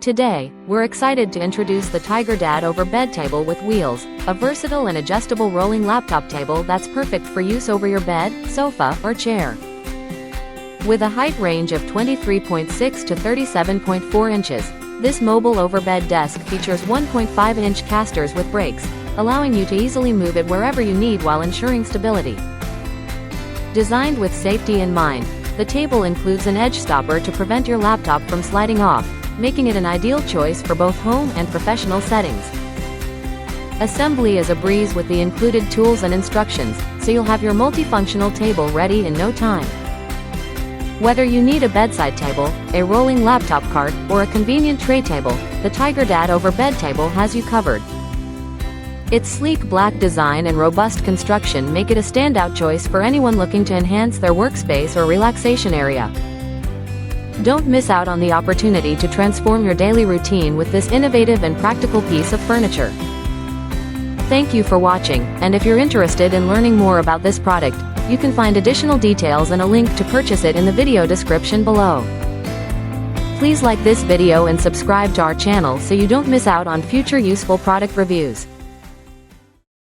Today, we're excited to introduce the TigerDad Over Bed Table with wheels, a versatile and adjustable rolling laptop table that's perfect for use over your bed, sofa, or chair. With a height range of 23.6 to 37.4 inches, this mobile overbed desk features 1.5-inch casters with brakes, allowing you to easily move it wherever you need while ensuring stability. Designed with safety in mind, the table includes an edge stopper to prevent your laptop from sliding off, making it an ideal choice for both home and professional settings. Assembly is a breeze with the included tools and instructions, so you'll have your multifunctional table ready in no time. Whether you need a bedside table, a rolling laptop cart, or a convenient tray table, the TigerDad Over Bed Table has you covered. Its sleek black design and robust construction make it a standout choice for anyone looking to enhance their workspace or relaxation area. Don't miss out on the opportunity to transform your daily routine with this innovative and practical piece of furniture. Thank you for watching, and if you're interested in learning more about this product, you can find additional details and a link to purchase it in the video description below. Please like this video and subscribe to our channel so you don't miss out on future useful product reviews.